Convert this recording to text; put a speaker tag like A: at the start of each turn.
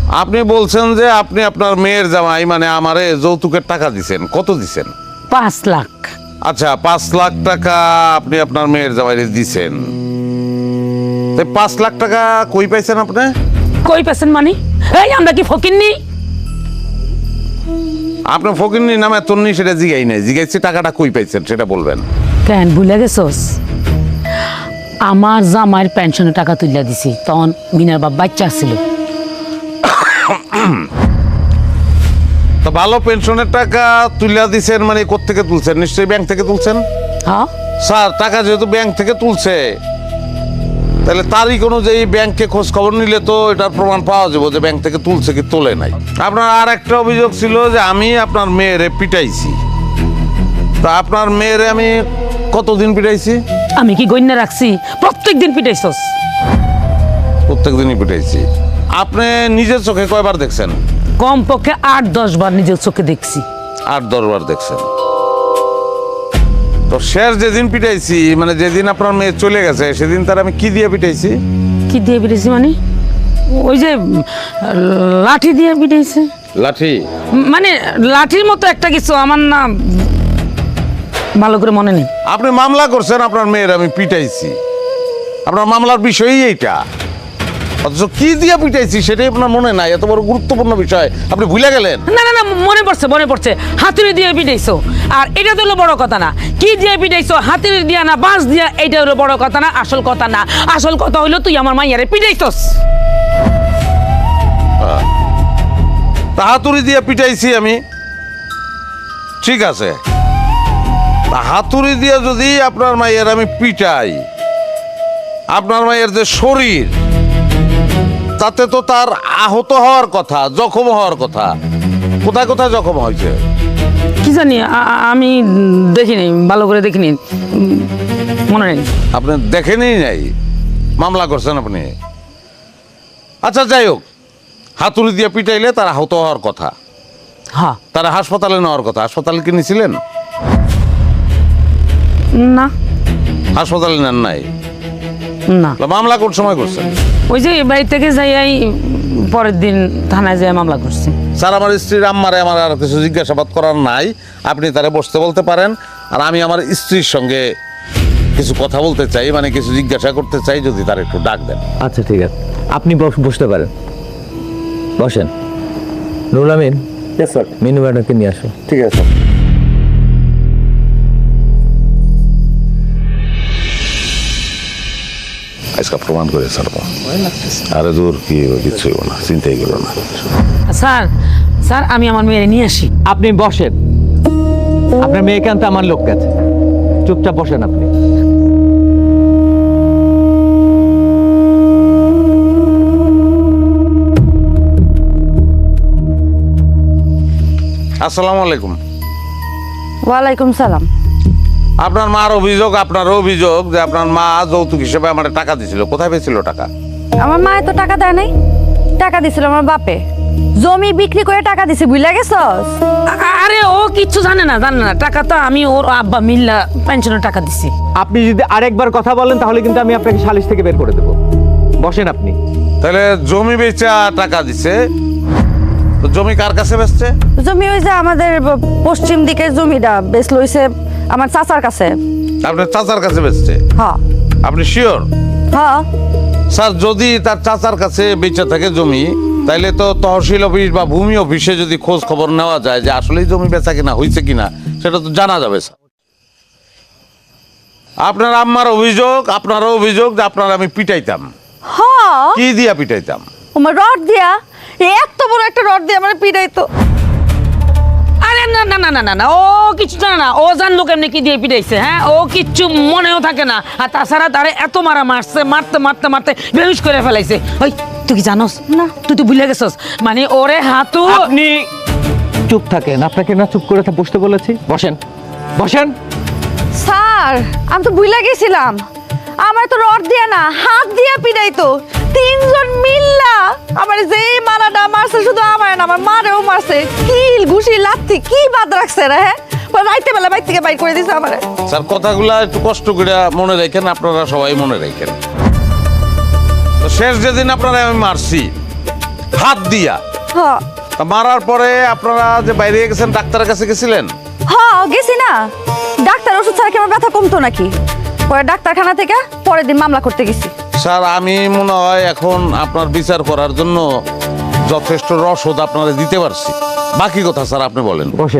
A: আপনি বলছেন যে আপনি আপনার মেয়ের জামাই মানে আমারে যৌতুকের টাকা দিছেন, কত দিছেন?
B: 5 লাখ।
A: আচ্ছা, 5 লাখ টাকা আপনি আপনার মেয়ের জামাইরে দিছেন। 5 লাখ টাকা কই পাইছেন আপনি?
B: কই পেছেন মানে? এই আমরা কি ফকিন্নি?
A: আপনি ফকিন্নি নামে তন্নি সেটা জিগাই নাই, জিগাইছি টাকাটা কই পাইছেন সেটা বলবেন।
B: কেন ভুলে গেছস? আমার জামাইয়ের পেনশনের টাকা তুলিয়া দিছি, তখন মিনার বাপ বাচ্চা ছিল।
A: তো ভালো পেনশনের টাকা তুলিয়া দিছেন মানে কোত্থেকে তুলছেন? নিশ্চয়ই ব্যাংক থেকে তুলছেন।
B: হ্যাঁ,
A: স্যার, টাকা যেহেতু ব্যাংক থেকে তুলছে তাহলে তারিখ অনুযায়ী ব্যাংকে খোঁজ খবর নিলে তো এটার প্রমাণ পাওয়া যাবে যে ব্যাংক থেকে তুলছে কি তোলে নাই। আপনার আর একটা অভিযোগ ছিল যে আমি আপনার মেয়েরে পিটাইছি। তা আপনার মেয়েরে আমি কতদিন পিটাইছি?
B: আমি কি গণ্য রাখছি? প্রত্যেকদিন পিটাইছস।
A: প্রত্যেক দিনই পিটাইছি। আপনি নিজের চোখে কয়বার দেখছেন?
B: কমপক্ষে 8-10 বার নিজের চোখে দেখছি।
A: 8-10 বার দেখছেন। তো শেষ যেদিন পিটাইছি মানে যেদিন আপনার মেয়ে চলে গেছে সেদিন তার আমি কি দিয়ে পিটাইছি?
B: কি দিয়ে পিটাইছি মানে? ওই যে লাঠি দিয়ে পিটাইছে।
A: লাঠি?
B: মানে লাঠির মতো একটা কিছু, আমার না ভালো করে মনে নেই।
A: আপনি মামলা করছেন আপনার মেয়ের আমি পিটাইছি, আপনার মামলার বিষয়ই এইটা, অথচ কি দিয়ে পিটাইছি সেটাই আপনার মনে নাই। এত বড় গুরুত্বপূর্ণ বিষয় আপনি ভুলে গেলেন।
B: না না না, মনে পড়ছে। হাতুড়ি দিয়ে পিটাইছো, আর এটা তো হলো বড় কথা না। কি দিয়ে পিটাইছো, হাতুড়ি দিয়া না বাঁশ দিয়া, এটা হলো বড় কথা না, আসল কথা না। আসল কথা হইলো তুই আমার মাইয়ারে পিটাইছস।
A: তা হাতুড়ি দিয়ে পিটাইছি আমি, ঠিক আছে। তা হাতুড়ি দিয়ে যদি আপনার মায়ের আমি পিটাই, আপনার মায়ের যে শরীর তাতে তো তার আহত হওয়ার কথা, জখম হওয়ার কথা। কোথায় কোথায় জখম হয়েছে?
B: কি জানি, আমি দেখিনি, ভালো করে দেখিনি, মনে নেই।
A: আপনি দেখেনই নাই, মামলা করছেন আপনি। আচ্ছা যাই হোক, হাতুড়ি দিয়ে পিটাইলে তার আহত হওয়ার কথা,
B: হ্যাঁ।
A: তারা হাসপাতালে নেওয়ার কথা। হাসপাতালে কি নিয়েছিলেন?
B: না,
A: হাসপাতালে নেন নাই?
B: না।
A: মামলা কোন সময় করছেন?
B: ওই যে বাড়ি থেকে যাই পরের দিন থানায় যেয়ে মামলা করছি।
A: স্যার, আমার স্ত্রীর আম্মারে আমার আর কিছু জিজ্ঞাসাবাদ করার নাই, আপনি তারে বসতে বলতে পারেন। আর আমি আমার স্ত্রীর সঙ্গে কিছু কথা বলতে চাই, মানে কিছু জিজ্ঞাসা করতে চাই, যদি তার একটু ডাক দেন।
C: আচ্ছা ঠিক আছে, আপনি বসতে পারেন, বসেন। নুরুল আমিন,
D: স্যার।
C: মিনু ম্যাডামকে নিয়ে আসো।
D: ঠিক আছে।
A: আজকে প্রমাণ করে ছাড়বো। আরে দূর, কি কিছু না, চিন্তাই করো না।
B: স্যার আমি আমার মেয়েরে নিয়ে আসি।
C: আপনি বসেন, আপনার মেয়েকে আনতে আমার লোক গেছে, চুপচাপ বসেন আপনি।
A: আসসালামু আলাইকুম।
E: ওয়ালাইকুম সালাম।
A: আপনার মার অভিযোগ, আপনার অভিযোগ যে আপনার মা যৌতুক হিসেবে আমার টাকা দিছিল। কোথায় পেয়েছিল টাকা?
E: আমার মায়ে তো টাকা দেয় নাই, টাকা দিছিল আমার বাপে। জমি বিক্রি করে টাকা দিছে, বুঝলা গেছস?
B: আরে ও কিচ্ছু জানে না। টাকা তো আমি ওর আব্বা মিল্লা পেনশনের টাকা দিছি।
C: আপনি যদি আরেকবার কথা বলেন তাহলে কিন্তু আমি আপনাকে সালিশ থেকে বের করে দেবো। বসেন আপনি।
A: তাহলে জমি বেচা টাকা দিছে, তো জমি কার কাছে বেচছে?
E: জমি ওই যে আমাদের পশ্চিম দিকের জমিটা বেশ লইছে আমার চাচার কাছে।
A: আপনার চাচার কাছে বেচছে?
E: হ্যাঁ
A: আপনি শিওর?
E: হ্যাঁ।
A: স্যার, যদি তার চাচার কাছে বেচা থাকে জমি, তাইলে তো তহসিল অফিস বা ভূমি অফিসে যদি খোঁজ খবর নেওয়া যায় যে আসলেই জমি বেচা কিনা হয়েছে কিনা, সেটা তো জানা যাবে। স্যার, আপনার আম্মার অভিযোগ, আপনারও অভিযোগ যে আপনার আমি পিটাইতাম।
E: হ্যাঁ,
A: কি দিয়া পিটাইতাম?
E: আমার রড দিয়া, এত বড় একটা রড দিয়ে আমার পিটাইতো।
B: আরে না না না না না না, ও কিছু জানে না। ও জানলো কেমনি কি দিয়ে পিটাইছে? হ্যাঁ, ও কিচ্ছু মনেও থাকে না। আর তাছাড়া তারে এত মারতে বেহুশ করে ফেলাইছে। ওই তুই কি জানোস? না, তুই তো ভুলে গেছস। মানে ওরে হাতু।
C: আপনি চুপ থাকেন, আপনাকে না চুপ করে বসতে বলেছি। বসেন বসেন।
E: স্যার, আমি তো ভুলে গেছিলাম, আমার তো রড দিয়ে না হাত দিয়ে পিটাইতো। তিনজন মিল্লা আমার যে মারাটা মারছে, শুধু আমার না আমার মারেও মারছে। কিল ঘুষি লাথি কি বাদ রাখছে রে। হ্যাঁ, রাইতে বেলা বাইর থেকে বাইর করে দিছে আমারে।
A: স্যার, কথাগুলা একটু কষ্ট করে মনে রাখেন, আপনারা সবাই মনে রাখেন। তো শেষ যেদিন আপনারা আমি মারছি হাত দিয়া।
E: হ
A: তা মারার পরে আপনারা যে বাইরে গেছেন ডাক্তারের কাছে গেছিলেন?
E: হ গেছি না, ডাক্তার ওষুধ ছাড়া কি আমার ব্যথা কমতো নাকি? পরে ডাক্তারখানা থেকে পরের দিন মামলা করতে গেছি।
A: স্যার আমি মনে হয় এখন আপনার বিচার করার জন্য যথেষ্ট রসদ আপনারা দিতে পারছি। বাকি কথা স্যার আপনি বলেন।
C: বসেন।